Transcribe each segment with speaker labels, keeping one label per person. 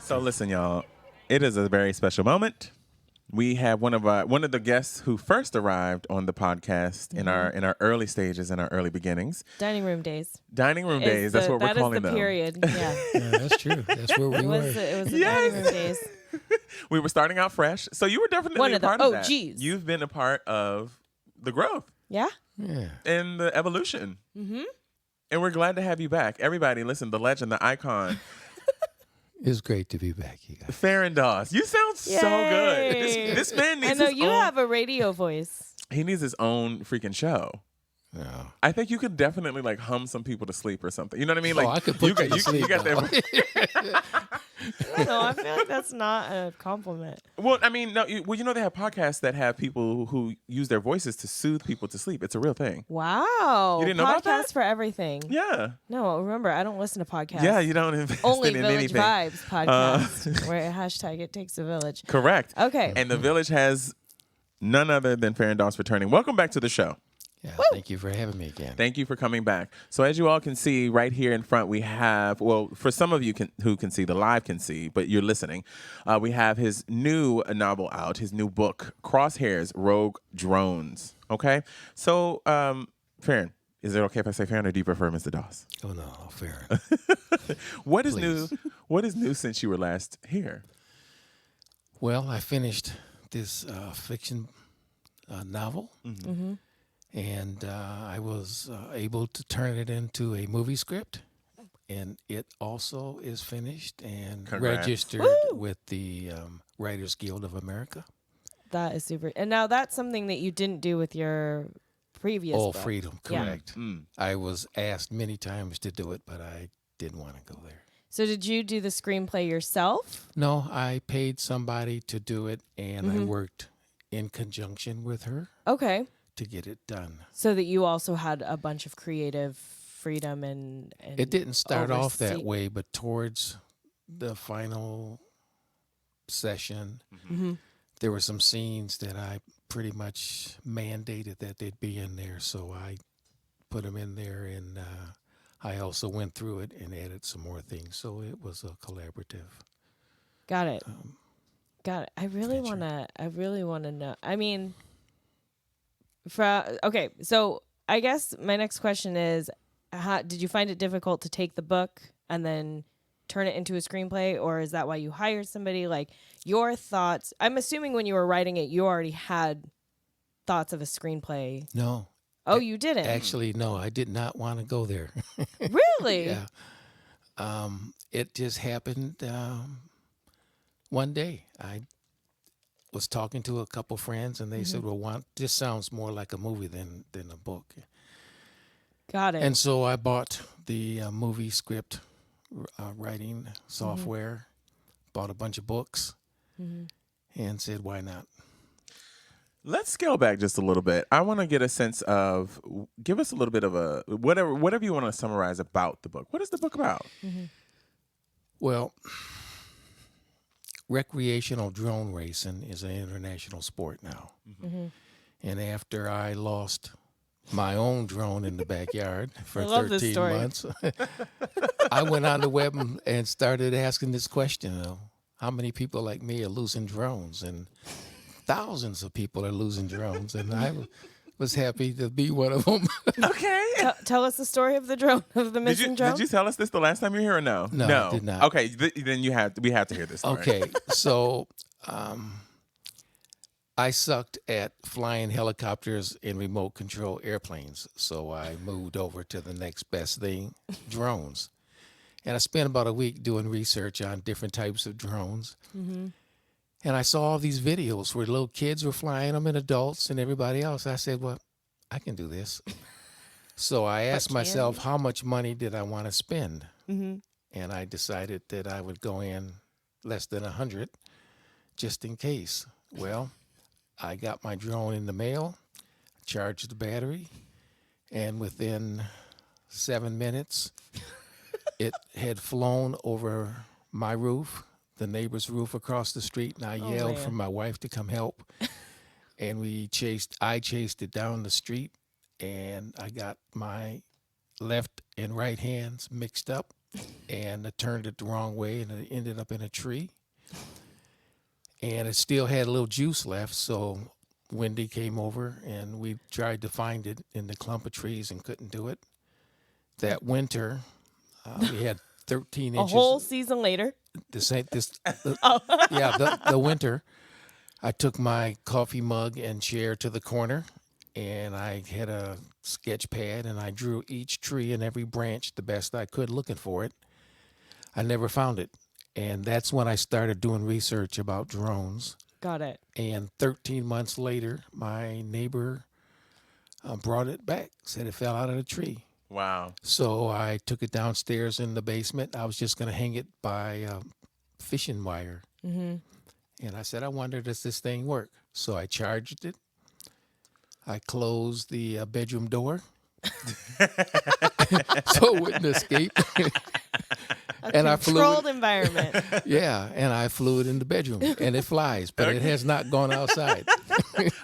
Speaker 1: So listen, y'all. It is a very special moment. We have one of the guests who first arrived on the podcast in our early stages, in our early beginnings.
Speaker 2: Dining room days.
Speaker 1: Dining room days. That's what we're calling them.
Speaker 2: That is the period. Yeah.
Speaker 3: Yeah, that's true. That's where we were.
Speaker 2: It was the dining room days.
Speaker 1: We were starting out fresh, so you were definitely a part of that.
Speaker 2: OGs.
Speaker 1: You've been a part of the growth.
Speaker 2: Yeah.
Speaker 3: Yeah.
Speaker 1: And the evolution. Mm-hmm. And we're glad to have you back. Everybody, listen, the legend, the icon.
Speaker 3: It's great to be back, you guys.
Speaker 1: Pferron Doss. You sound so good. This man needs
Speaker 2: I know
Speaker 1: his
Speaker 2: you
Speaker 1: own,
Speaker 2: have a radio voice.
Speaker 1: He needs his own freaking show.
Speaker 3: Yeah.
Speaker 1: I think you could definitely like hum some people to sleep or something. You know what I mean? Like
Speaker 3: I could put you to sleep.
Speaker 1: You got that.
Speaker 2: No, I feel like that's not a compliment.
Speaker 1: Well, I mean, no. You know they have podcasts that have people who use their voices to soothe people to sleep. It's a real thing.
Speaker 2: Wow.
Speaker 1: You didn't know about that?
Speaker 2: Podcasts for everything.
Speaker 1: Yeah.
Speaker 2: No, remember, I don't listen to podcasts.
Speaker 1: Yeah, you don't invest
Speaker 2: Only
Speaker 1: in
Speaker 2: Village
Speaker 1: anything.
Speaker 2: Vibes podcast, where hashtag it takes a village.
Speaker 1: Correct.
Speaker 2: Okay.
Speaker 1: And the village has none other than Pferron Doss returning. Welcome back to the show.
Speaker 3: Yeah, thank you for having me again.
Speaker 1: Thank you for coming back. So as you all can see right here in front, we have, well, for some of you who can see, the live can see, but you're listening, we have his new novel out, his new book, Crosshairs, Rogue Drones. Okay? So, Pferron, is it okay if I say Pferron, or do you prefer Mr. Doss?
Speaker 3: Oh, no, fair.
Speaker 1: What is new? What is new since you were last here?
Speaker 3: Well, I finished this fiction novel.
Speaker 1: Mm-hmm.
Speaker 2: Mm-hmm.
Speaker 3: And I was able to turn it into a movie script, and it also is finished and registered with the Writers Guild of America.
Speaker 2: That is super. And now that's something that you didn't do with your previous book.
Speaker 3: Freedom, correct. Yeah. I was asked many times to do it, but I didn't want to go there.
Speaker 2: So did you do the screenplay yourself?
Speaker 3: No, I paid somebody to do it, and I worked in conjunction with her.
Speaker 2: Okay.
Speaker 3: To get it done.
Speaker 2: So that you also had a bunch of creative freedom and
Speaker 3: it didn't start off that way, but towards the final session, there were some scenes that I pretty much mandated that they'd be in there, so I put them in there, and I also went through it and added some more things, so it was a collaborative.
Speaker 2: Got it. I really want to know. I mean, okay, so I guess my next question is, did you find it difficult to take the book and then turn it into a screenplay, or is that why you hired somebody? Like, your thoughts, I'm assuming when you were writing it, you already had thoughts of a screenplay.
Speaker 3: No.
Speaker 2: Oh, you didn't?
Speaker 3: Actually, no, I did not want to go there.
Speaker 2: Really?
Speaker 3: Yeah. It just happened one day. I was talking to a couple friends, and they said, well, this sounds more like a movie than a book.
Speaker 2: Got it.
Speaker 3: And so I bought the movie script writing software, bought a bunch of books, and said, why not?
Speaker 1: Let's scale back just a little bit. I want to get a sense of, give us a little bit of a, whatever you want to summarize about the book. What is the book about?
Speaker 3: Well, recreational drone racing is an international sport now. And after I lost my own drone in the backyard for 13 months, I went on the web and started asking this question, how many people like me are losing drones? And thousands of people are losing drones, and I was happy to be one of them.
Speaker 1: Okay.
Speaker 2: Tell us the story of the drone, of the missing drone.
Speaker 1: Did you tell us this the last time you were here, or no?
Speaker 3: No, I did not.
Speaker 1: Okay, then we have to hear this story.
Speaker 3: Okay, so I sucked at flying helicopters and remote control airplanes, so I moved over to the next best thing, drones. And I spent about a week doing research on different types of drones. And I saw all these videos where little kids were flying them and adults and everybody else. I said, well, I can do this. So I asked myself, how much money did I want to spend? And I decided that I would go in less than 100 just in case. Well, I got my drone in the mail, charged the battery, and within 7 minutes, it had flown over my roof, the neighbor's roof across the street, and I yelled for my wife to come help. And I chased it down the street, and I got my left and right hands mixed up, and I turned it the wrong way, and it ended up in a tree. And it still had a little juice left, so Wendy came over, and we tried to find it in the clump of trees and couldn't do it. That winter, we had 13
Speaker 2: A
Speaker 3: inches.
Speaker 2: whole season later.
Speaker 3: The winter, I took my coffee mug and chair to the corner, and I had a sketch pad, and I drew each tree and every branch the best I could looking for it. I never found it. And that's when I started doing research about drones.
Speaker 2: Got it.
Speaker 3: And 13 months later, my neighbor brought it back, said it fell out of the tree.
Speaker 1: Wow.
Speaker 3: So I took it downstairs in the basement. I was just going to hang it by fishing wire.
Speaker 2: Mm-hmm.
Speaker 3: And I said, I wonder, does this thing work? So I charged it. I closed the bedroom door so it wouldn't escape. And I flew
Speaker 2: Controlled environment.
Speaker 3: Yeah, and I flew it in the bedroom, and it flies, but it has not gone outside.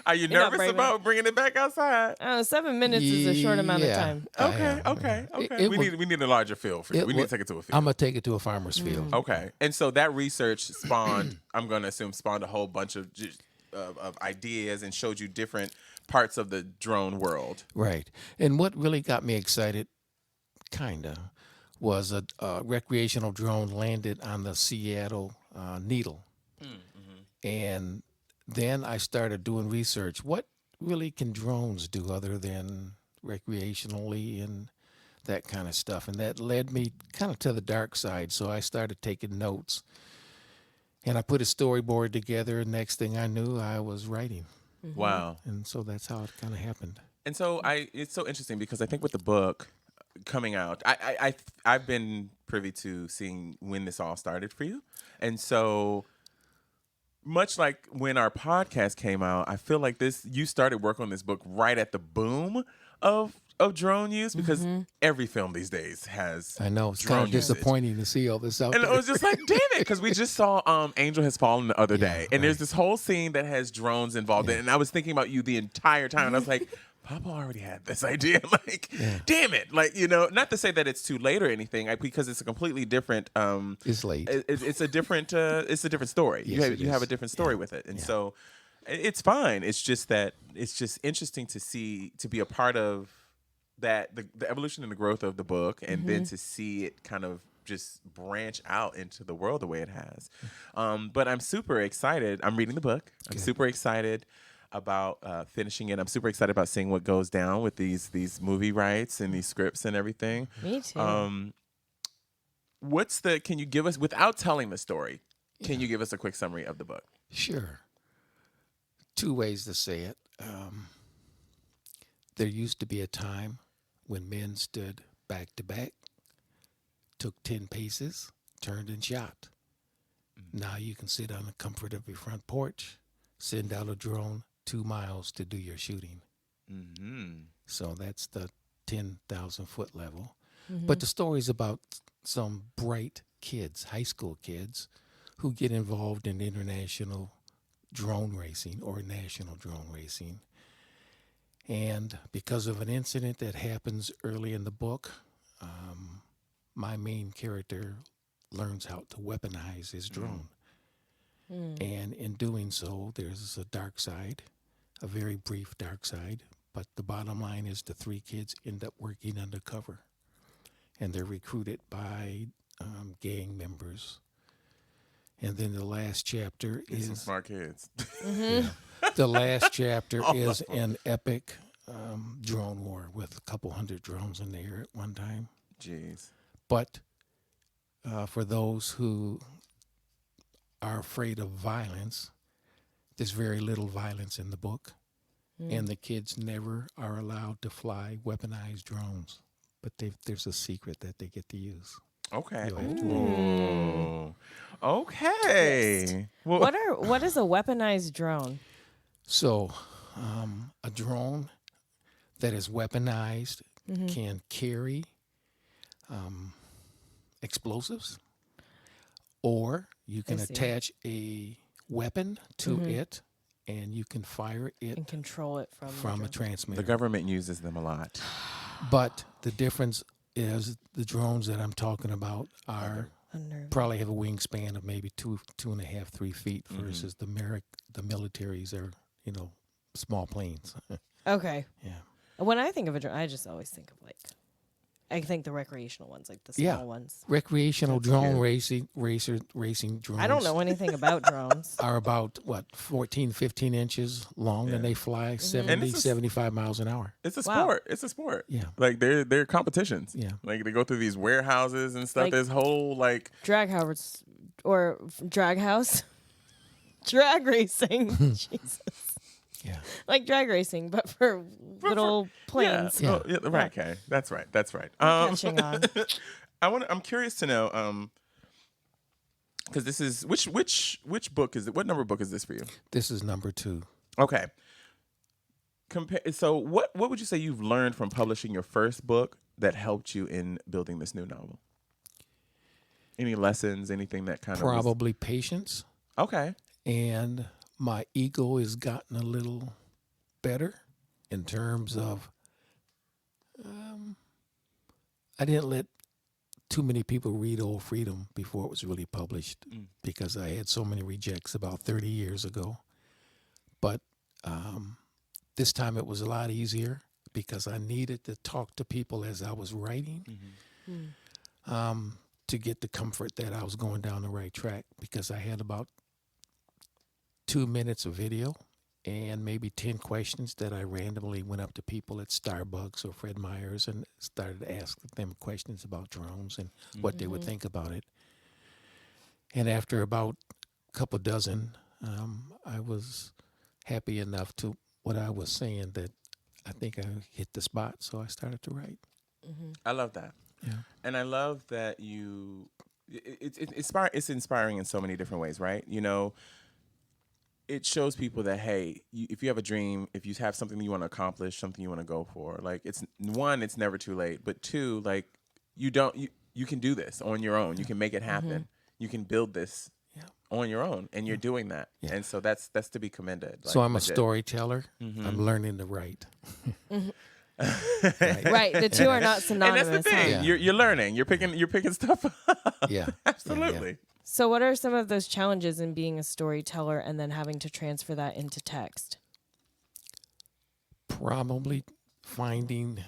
Speaker 1: Are you
Speaker 2: You're not
Speaker 1: nervous
Speaker 2: brave
Speaker 1: about bringing it back outside?
Speaker 2: 7 minutes is a short amount of time.
Speaker 1: Okay. We need a larger field for you. We need to take it to a field.
Speaker 3: I'm going to take it to a farmer's field.
Speaker 1: Okay. And so that research spawned, I'm going to assume, spawned a whole bunch of ideas and showed you different parts of the drone world.
Speaker 3: Right. And what really got me excited, kind of, was a recreational drone landed on the Seattle Needle. Mm-hmm. And then I started doing research. What really can drones do other than recreationally and that kind of stuff? And that led me kind of to the dark side. So I started taking notes. And I put a storyboard together. And next thing I knew, I was writing.
Speaker 2: Mm-hmm.
Speaker 1: Wow.
Speaker 3: And so that's how it kind of happened.
Speaker 1: And so it's so interesting because I think with the book coming out, I've been privy to seeing when this all started for you. And so much like when our podcast came out, I feel like you started work on this book right at the boom of drone use, because every film these days has.
Speaker 3: I know, it's
Speaker 1: drone
Speaker 3: kind of
Speaker 1: usage.
Speaker 3: disappointing to see all this out
Speaker 1: And
Speaker 3: there.
Speaker 1: it was just like, damn it, because we just saw Angel Has Fallen the other day, and there's this whole scene that has drones involved in it, and I was thinking about you the entire time, and I was like, Papa already had this idea. Like, damn it. Like, not to say that it's too late or anything, because it's a completely different.
Speaker 3: It's late.
Speaker 1: It's a different. It's a different story.
Speaker 3: Yes,
Speaker 1: you have a different story with it, and so it's fine. It's just that it's just interesting to be a part of that the evolution and the growth of the book, and then to see it kind of just branch out into the world the way it has. But I'm super excited. I'm reading the book. I'm super excited about finishing it. I'm super excited about seeing what goes down with these movie rights and these scripts and everything.
Speaker 2: Me too.
Speaker 1: Can you give us, without telling the story, can you give us a quick summary of the book?
Speaker 3: Sure. Two ways to say it. There used to be a time when men stood back to back, took 10 paces, turned and shot. Now you can sit on the comfort of your front porch, send out a drone 2 miles to do your shooting. So that's the 10,000 foot level. But the story's about some bright kids, high school kids, who get involved in international drone racing or national drone racing. And because of an incident that happens early in the book, my main character learns how to weaponize his drone. And in doing so, there's a dark side, a very brief dark side. But the bottom line is the 3 kids end up working undercover. And they're recruited by gang members. And then the last chapter is...
Speaker 1: Some smart kids.
Speaker 3: The last chapter is an epic drone war with a couple hundred drones in the air at one time.
Speaker 1: Jeez.
Speaker 3: But for those who are afraid of violence, there's very little violence in the book. And the kids never are allowed to fly weaponized drones. But there's a secret that they get to use.
Speaker 1: Okay.
Speaker 3: You'll have to
Speaker 1: Ooh. Okay. Well,
Speaker 2: What is a weaponized drone?
Speaker 3: So, a drone that is weaponized can carry explosives, or you can attach a weapon to it, and you can fire it
Speaker 2: And control it from
Speaker 3: a transmitter.
Speaker 1: the government uses them a lot.
Speaker 3: But the difference is the drones that I'm talking about are probably have a wingspan of maybe 2.5, 3 feet versus the militaries are, small planes.
Speaker 2: Okay.
Speaker 3: Yeah.
Speaker 2: When I think of a drone, I just always think of I think the recreational ones, like the small ones.
Speaker 3: Recreational drone
Speaker 1: cute.
Speaker 3: racing drones.
Speaker 2: I don't know anything about drones.
Speaker 3: Are about 14, 15 inches long, and they fly 70, 75 miles an hour.
Speaker 1: It's a
Speaker 2: Wow.
Speaker 1: sport. It's a sport.
Speaker 3: Yeah.
Speaker 1: Like they're competitions.
Speaker 3: Yeah.
Speaker 1: Like they go through these warehouses and stuff.
Speaker 2: Like-
Speaker 1: There's whole
Speaker 2: Drag house or drag house, drag racing. Jesus,
Speaker 3: Yeah.
Speaker 2: like drag racing, but for little planes.
Speaker 1: Yeah. Oh, yeah. Right. Okay. That's right. That's right.
Speaker 2: Catching on.
Speaker 1: I'm curious to know because this is which book is it? What number book is this for you?
Speaker 3: This is number 2.
Speaker 1: Okay. So what would you say you've learned from publishing your first book that helped you in building this new novel? Any lessons? Anything that kind of
Speaker 3: Probably patience.
Speaker 1: Okay.
Speaker 3: And my ego has gotten a little better in terms of I didn't let too many people read Old Freedom before it was really published because I had so many rejects about 30 years ago. But this time it was a lot easier because I needed to talk to people as I was writing to get the comfort that I was going down the right track, because I had about 2 minutes of video and maybe 10 questions that I randomly went up to people at Starbucks or Fred Meyer's and started to ask them questions about drones and what they would think about it. And after about a couple dozen, I was happy enough to what I was saying that I think I hit the spot, so I started to write.
Speaker 1: I love that.
Speaker 3: Yeah.
Speaker 1: And I love that it's inspiring in so many different ways, right? It shows people that, hey, if you have a dream, if you have something that you want to accomplish, something you want to go for, like it's never too late. But 2, like you can do this on your own. You can make it happen. You can build this on your own, and you're doing that. Yeah. And so that's to be commended.
Speaker 3: So I'm a storyteller. I'm learning to write.
Speaker 2: Right. The 2 are not synonymous.
Speaker 1: And that's the thing.
Speaker 3: Huh?
Speaker 1: You're learning. You're picking stuff up.
Speaker 3: Yeah.
Speaker 1: Absolutely.
Speaker 3: Yeah.
Speaker 2: So what are some of those challenges in being a storyteller and then having to transfer that into text?
Speaker 3: Probably finding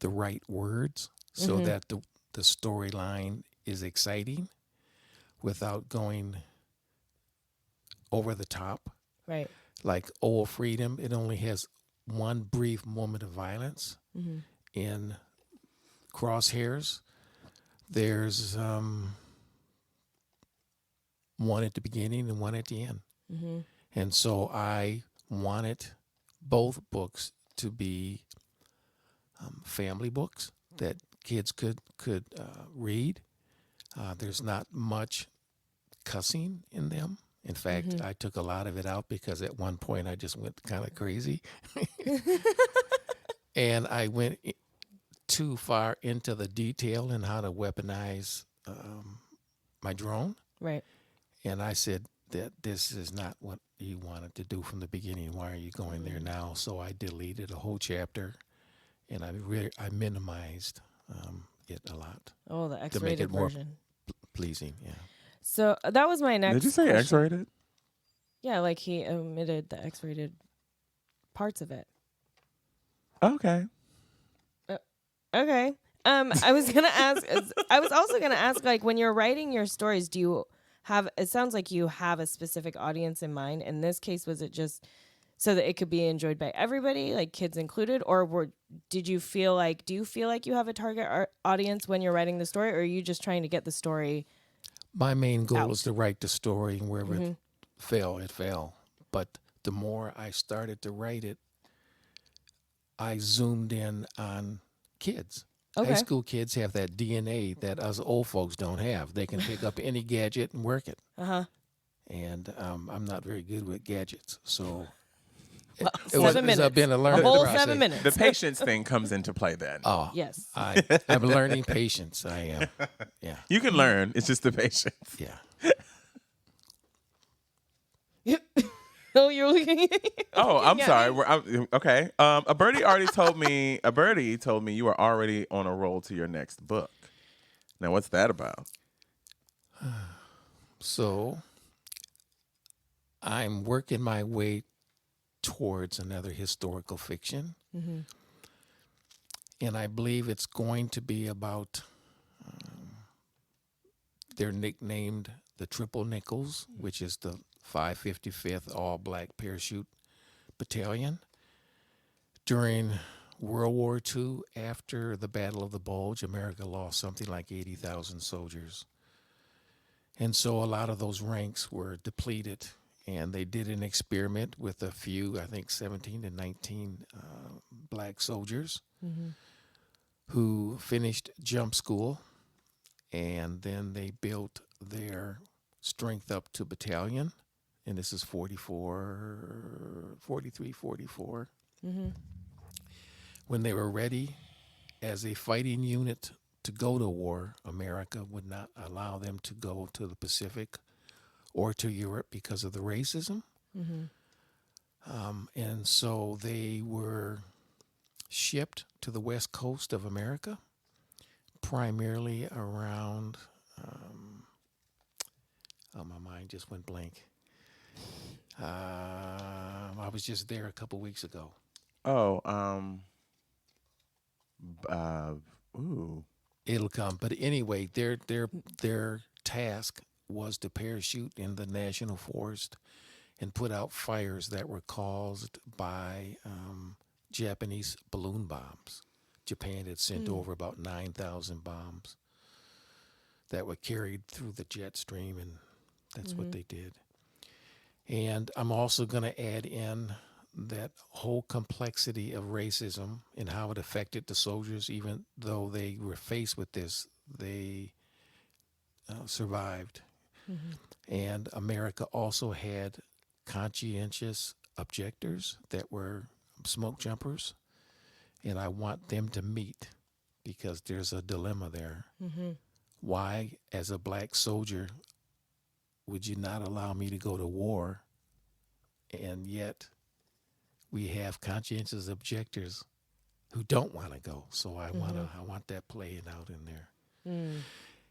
Speaker 3: the right words so that the storyline is exciting without going over the top.
Speaker 2: Right.
Speaker 3: Like Old Freedom, it only has one brief moment of violence. In Crosshairs, there's one at the beginning and one at the end. And so I wanted both books to be family books that kids could read. There's not much cussing in them. In fact, I took a lot of it out because at one point I just went kind of crazy. And I went too far into the detail and how to weaponize my drone.
Speaker 2: Right.
Speaker 3: And I said that this is not what you wanted to do from the beginning. Why are you going there now? So I deleted a whole chapter, and I minimized it a lot.
Speaker 2: Oh, the
Speaker 3: to make
Speaker 2: X-rated
Speaker 3: it more
Speaker 2: version.
Speaker 3: pleasing. Yeah.
Speaker 2: So that was my next
Speaker 1: Did you say
Speaker 2: question.
Speaker 1: X-rated?
Speaker 2: Yeah, like he omitted the X-rated parts of it.
Speaker 1: Okay.
Speaker 2: Okay. I was gonna ask. I was also gonna ask, like, when you're writing your stories, do you have? It sounds like you have a specific audience in mind. In this case, was it just so that it could be enjoyed by everybody, like kids included, or did you feel like? Do you feel like you have a target audience when you're writing the story, or are you just trying to get the story?
Speaker 3: My main goal
Speaker 2: out?
Speaker 3: was to write the story, and wherever it fell. But the more I started to write it, I zoomed in on kids.
Speaker 2: Okay.
Speaker 3: High school kids have that DNA that us old folks don't have. They can pick up any gadget and work it. And I'm not very good with gadgets, so it
Speaker 2: 7 minutes.
Speaker 3: It's been a
Speaker 2: A
Speaker 3: learning
Speaker 2: whole
Speaker 3: process.
Speaker 2: 7 minutes.
Speaker 1: The patience thing comes into play then.
Speaker 3: Oh,
Speaker 2: Yes.
Speaker 3: I'm learning patience. I am. Yeah.
Speaker 1: You can learn. It's just the patience.
Speaker 3: Yeah.
Speaker 2: Oh, you're looking.
Speaker 1: Oh, I'm
Speaker 2: at
Speaker 1: sorry.
Speaker 2: me.
Speaker 1: Okay. A birdie already told me. A birdie told me you are already on a roll to your next book. Now, what's that about?
Speaker 3: So I'm working my way towards another historical fiction.
Speaker 2: Mm-hmm.
Speaker 3: And I believe it's going to be about, they're nicknamed the Triple Nickels, which is the 555th All Black Parachute Battalion. During World War II, after the Battle of the Bulge, America lost something like 80,000 soldiers. And so a lot of those ranks were depleted. And they did an experiment with a few, I think 17 to 19 black soldiers
Speaker 2: Mm-hmm.
Speaker 3: who finished jump school, and then they built their strength up to battalion, and this is 43, 44.
Speaker 2: Mm-hmm.
Speaker 3: When they were ready as a fighting unit to go to war, America would not allow them to go to the Pacific or to Europe because of the racism.
Speaker 2: Mm-hmm.
Speaker 3: And so they were shipped to the west coast of America, primarily around, my mind just went blank. I was just there a couple weeks ago.
Speaker 1: Oh, ooh.
Speaker 3: It'll come. But anyway, their task was to parachute in the national forest and put out fires that were caused by Japanese balloon bombs. Japan had sent over about 9,000 bombs that were carried through the jet stream, and that's what they did. And I'm also going to add in that whole complexity of racism and how it affected the soldiers. Even though they were faced with this, they survived.
Speaker 2: Mm-hmm.
Speaker 3: And America also had conscientious objectors that were smoke jumpers, and I want them to meet because there's a dilemma there.
Speaker 2: Mm-hmm.
Speaker 3: Why, as a black soldier, would you not allow me to go to war? And yet we have conscientious objectors who don't want to go. So I want that playing out in there.
Speaker 2: Mm.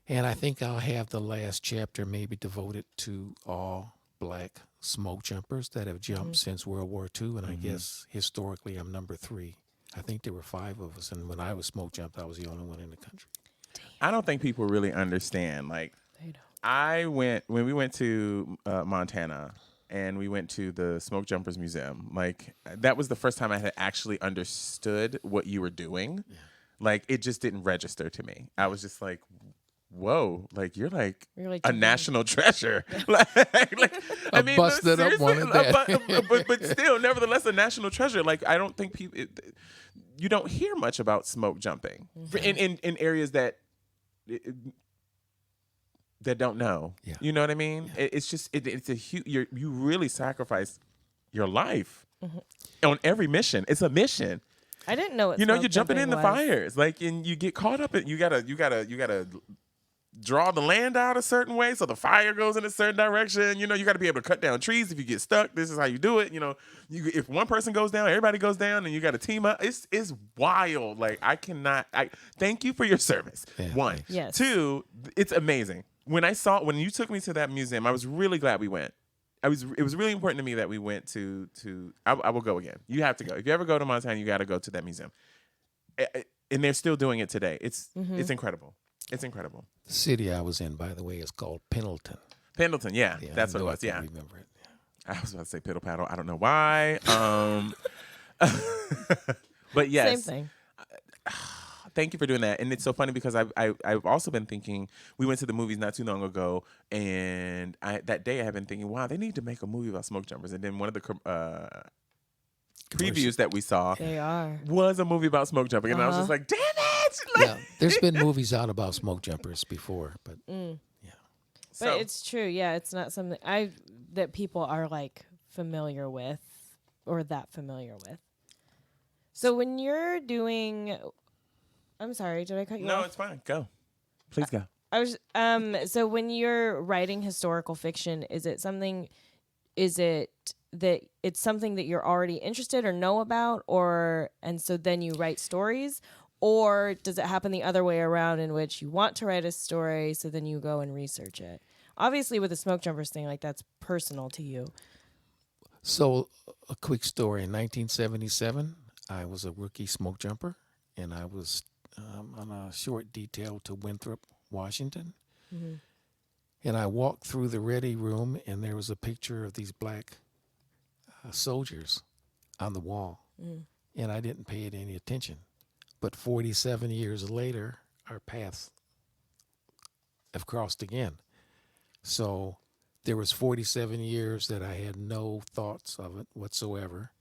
Speaker 3: And I think I'll have the last chapter maybe devoted to all black smoke jumpers that have jumped since World War II. And I guess historically I'm number 3. I think there were 5 of us. And when I was smoke jumped, I was the only one in the country.
Speaker 1: I don't think people really understand. Like,
Speaker 2: They don't.
Speaker 1: when we went to Montana and we went to the Smoke Jumpers Museum, like that was the first time I had actually understood what you were doing. Yeah. Like it just didn't register to me. I was just like, whoa, like you're like a national treasure. like I mean,
Speaker 3: busted up one of that.
Speaker 1: but still, nevertheless, a national treasure. Like I don't think people, you don't hear much about smoke jumping in areas that don't know. Yeah. You know what I mean? Yeah. It's just it's a huge. You really sacrifice your life on every mission. It's a mission.
Speaker 2: I didn't know it.
Speaker 1: You know, you're jumping in the fires, like, and you get caught up. You gotta draw the land out a certain way so the fire goes in a certain direction. You know, you got to be able to cut down trees if you get stuck. This is how you do it. You know, if one person goes down, everybody goes down, and you got to team up. It's wild. Like I thank you for your service. Yeah, 1, thanks. Yes. 2, it's amazing. When you took me to that museum, I was really glad we went. It was really important to me that we went to. I will go again. You have to go. If you ever go to Montana, you got to go to that museum. And they're still doing it today. It's incredible. It's incredible.
Speaker 3: The city I was in, by the way, is called Pendleton.
Speaker 1: Pendleton, yeah, that's what it was. Yeah, I remember it. Yeah. I was about to say piddle paddle. I don't know why. But yes,
Speaker 2: same thing.
Speaker 1: Thank you for doing that. And it's so funny because I've also been thinking, we went to the movies not too long ago, and that day I have been thinking, wow, they need to make a movie about smoke jumpers. And then one of the previews that we saw was a movie about smoke jumping, and I was just like, damn it!
Speaker 3: Yeah, there's been movies out about smoke jumpers before, but yeah.
Speaker 2: But it's true. Yeah, it's not something that people are like familiar with or that familiar with. So when you're doing, I'm sorry, did I cut you off?
Speaker 1: No, it's fine. Go. Please go.
Speaker 2: I was so when you're writing historical fiction, is it that it's something that you're already interested or know about, and so then you write stories? Or does it happen the other way around, in which you want to write a story, so then you go and research it? Obviously, with the smoke jumpers thing, like, that's personal to you.
Speaker 3: So, a quick story. In 1977, I was a rookie smoke jumper, and I was on a short detail to Winthrop, Washington.
Speaker 2: Mm-hmm.
Speaker 3: And I walked through the ready room, and there was a picture of these black soldiers on the wall.
Speaker 2: Mm.
Speaker 3: And I didn't pay it any attention. But 47 years later, our paths have crossed again. So there was 47 years that I had no thoughts of it whatsoever.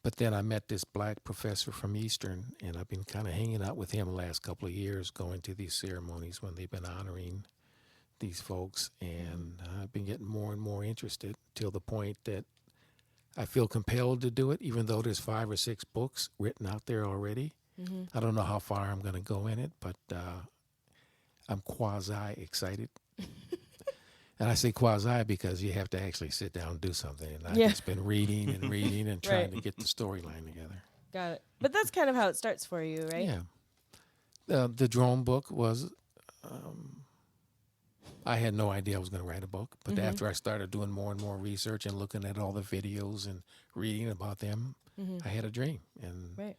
Speaker 3: But then I met this black professor from Eastern, and I've been kind of hanging out with him the last couple of years, going to these ceremonies when they've been honoring these folks. And I've been getting more and more interested till the point that I feel compelled to do it, even though there's 5 or 6 books written out there already.
Speaker 2: Mm-hmm.
Speaker 3: I don't know how far I'm going to go in it, but I'm quasi-excited. And I say quasi because you have to actually sit down and do something. And I've just been reading and reading and trying to get the storyline together.
Speaker 2: Got it. But that's kind of how it starts for you, right?
Speaker 3: Yeah. The drone book was, I had no idea I was going to write a book. But after I started doing more and more research and looking at all the videos and reading about them, I had a dream. And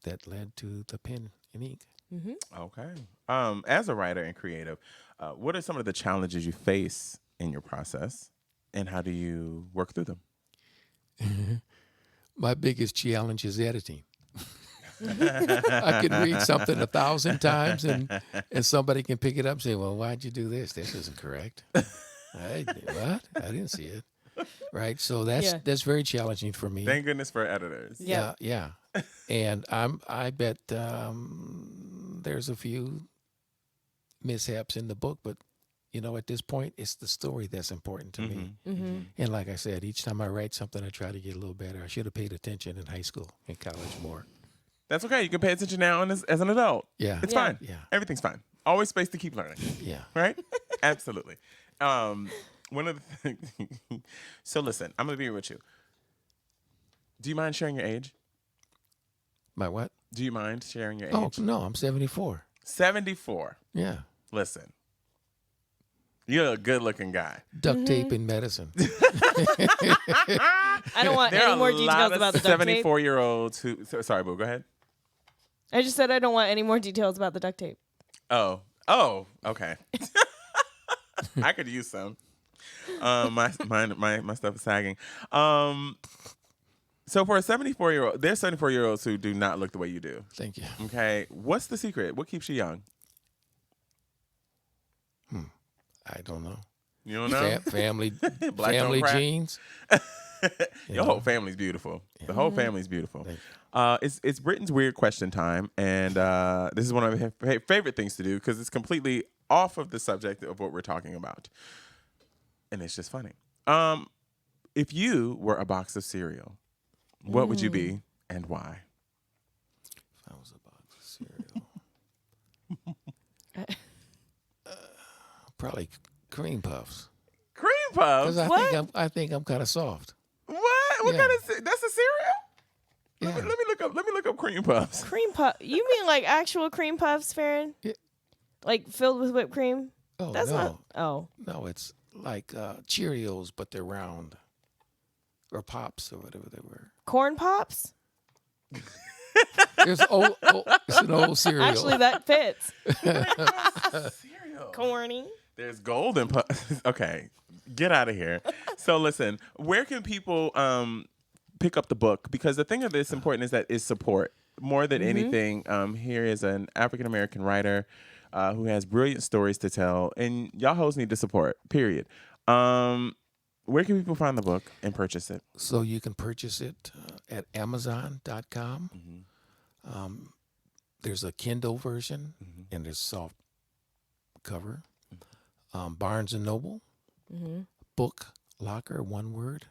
Speaker 3: that led to the pen and ink.
Speaker 2: Mm-hmm.
Speaker 1: Okay. As a writer and creative, what are some of the challenges you face in your process, and how do you work through them?
Speaker 3: My biggest challenge is editing. I can read something 1,000 times, and somebody can pick it up and say, "Well, why'd you do this? This isn't correct." What? I didn't see it. Right. So that's very challenging for me.
Speaker 1: Thank goodness for editors.
Speaker 3: Yeah. And I bet there's a few mishaps in the book, but at this point, it's the story that's important to me.
Speaker 2: Mm-hmm.
Speaker 3: And like I said, each time I write something, I try to get a little better. I should have paid attention in high school and college more.
Speaker 1: That's okay. You can pay attention now as an adult.
Speaker 3: Yeah.
Speaker 1: It's fine.
Speaker 3: Yeah.
Speaker 1: Everything's fine. Always space to keep learning.
Speaker 3: Yeah.
Speaker 1: Right? Absolutely. One of the things. So listen, I'm going to be with you. Do you mind sharing your age?
Speaker 3: My what?
Speaker 1: Do you mind sharing your age?
Speaker 3: Oh, no, I'm 74.
Speaker 1: 74.
Speaker 3: Yeah.
Speaker 1: Listen. You're a good-looking guy.
Speaker 3: Duct tape and medicine.
Speaker 2: I don't want any more details about the duct tape.
Speaker 1: 74-year-olds who... Sorry, Boo, go ahead.
Speaker 2: I just said I don't want any more details about the duct tape.
Speaker 1: Oh, okay. I could use some. My stuff is sagging. So for a 74-year-old, there's 74-year-olds who do not look the way you do.
Speaker 3: Thank you.
Speaker 1: Okay, what's the secret? What keeps you young?
Speaker 3: I don't know.
Speaker 1: You don't know?
Speaker 3: Family
Speaker 1: Black don't crack.
Speaker 3: genes.
Speaker 1: Your whole family's beautiful.
Speaker 3: Yeah.
Speaker 1: The whole family's beautiful.
Speaker 3: Thank you.
Speaker 1: It's Britain's weird question time, and this is one of my favorite things to do because it's completely off of the subject of what we're talking about, and it's just funny. If you were a box of cereal, what would you be and why?
Speaker 3: If I was a box of cereal, probably cream puffs.
Speaker 1: Cream puffs?
Speaker 3: Because I think I'm kind of soft.
Speaker 1: What? What kind of? That's a cereal?
Speaker 3: Yeah.
Speaker 1: Let me look up cream puffs.
Speaker 2: Cream puff? You mean like actual cream puffs, Pferron?
Speaker 3: Yeah.
Speaker 2: Like filled with whipped cream?
Speaker 3: Oh,
Speaker 2: That's
Speaker 3: no.
Speaker 2: not. Oh.
Speaker 3: No, it's like Cheerios, but they're round. Or Pops, or whatever they were.
Speaker 2: Corn Pops?
Speaker 3: It's an old cereal.
Speaker 2: Actually, that fits.
Speaker 1: Cereal.
Speaker 2: Corny.
Speaker 1: There's golden puffs. Okay, get out of here. So listen, where can people pick up the book? Because the thing that's important is support more than anything. Here is an African American writer who has brilliant stories to tell, and y'all hoes need to support. Period. Where can people find the book and purchase it?
Speaker 3: So you can purchase it at Amazon.com. There's a Kindle version, and there's soft cover. Barnes & Noble, BookLocker, one word,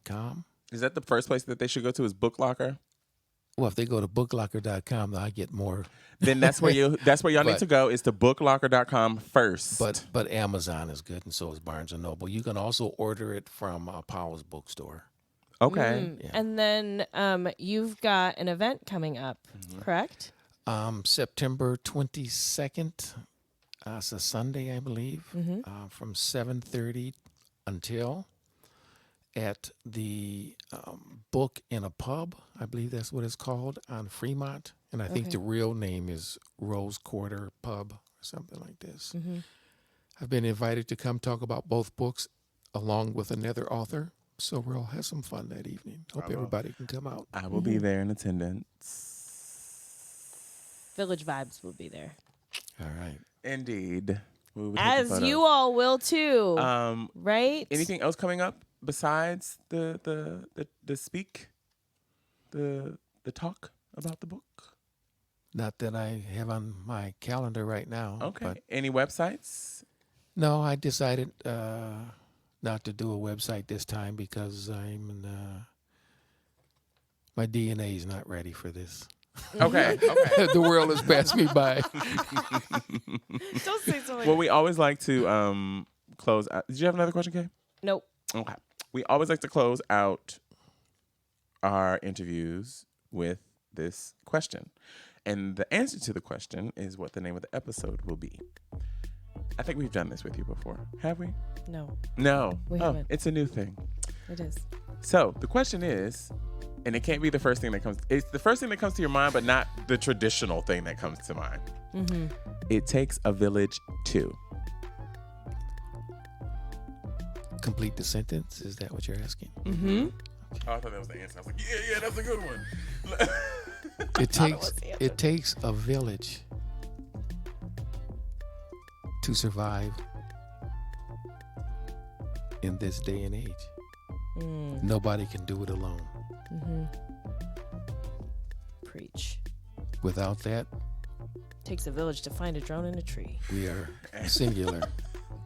Speaker 3: .com.
Speaker 1: Is that the first place that they should go to? Is Book Locker?
Speaker 3: Well, if they go to booklocker.com, I get more.
Speaker 1: Then that's where y'all need
Speaker 3: But-
Speaker 1: to go, is to booklocker.com first.
Speaker 3: But Amazon is good, and so is Barnes & Noble. You can also order it from Powell's Bookstore.
Speaker 1: okay.
Speaker 3: Yeah.
Speaker 2: And then you've got an event coming up, correct?
Speaker 3: September 22nd. It's a Sunday, I believe, from 7:30 until at the Book in a Pub. I believe that's what it's called, on Fremont. And I think the real name is Rose Quarter Pub or something like this. I've been invited to come talk about both books along with another author. So we'll have some fun that evening. Hope everybody can come out.
Speaker 1: I will be there in attendance.
Speaker 2: Village Vibes will be there.
Speaker 3: All right.
Speaker 1: Indeed. We will take the
Speaker 2: As
Speaker 1: photos.
Speaker 2: you all will too, right?
Speaker 1: Anything else coming up besides the speak, the talk about the book?
Speaker 3: Not that I have on my calendar right now.
Speaker 1: Okay.
Speaker 3: But
Speaker 1: Any websites?
Speaker 3: no, I decided not to do a website this time because my DNA is not ready for this.
Speaker 1: Okay. Okay.
Speaker 3: The world has passed me by.
Speaker 2: Don't say something.
Speaker 1: Well, we always like to close out. Did you have another question, Kay?
Speaker 2: Nope.
Speaker 1: Okay. We always like to close out our interviews with this question. And the answer to the question is what the name of the episode will be. I think we've done this with you before. Have we?
Speaker 2: No,
Speaker 1: No.
Speaker 2: We haven't.
Speaker 1: It's a new thing.
Speaker 2: it is.
Speaker 1: So the question is, and it can't be the first thing that comes. It's the first thing that comes to your mind, but not the traditional thing that comes to mind. It takes a village to.
Speaker 3: Complete the sentence. Is that what you're asking?
Speaker 2: Mm-hmm.
Speaker 1: Oh, I thought that was the answer. I was like, yeah, that's a good one.
Speaker 3: It takes a village to survive in this day and age. Nobody can do it alone.
Speaker 2: Preach.
Speaker 3: Without that,
Speaker 2: Takes a village to find a drone in a tree.
Speaker 3: we are singular.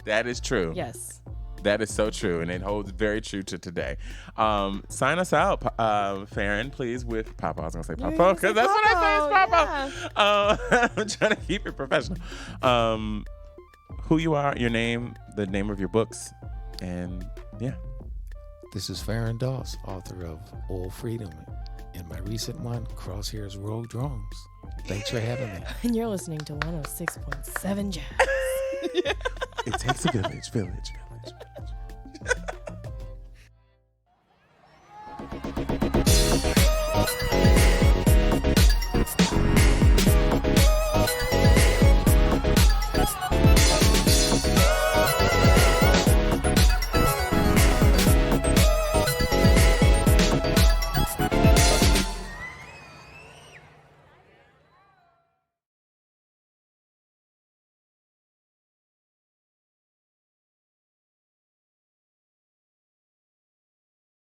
Speaker 1: That is true.
Speaker 2: Yes.
Speaker 1: That is so true, and it holds very true to today. Sign us out, Pferron, please, with Papa. I was going to say Papa, because that's what I say is Papa. I'm trying to keep it professional. Who you are, your name, the name of your books, and yeah.
Speaker 3: This is Pferron Doss, author of Old Freedom, and my recent one, Crosshairs Rogue Drones. Thanks for having me.
Speaker 2: And you're listening to 106.7 Jazz.
Speaker 1: It takes a village.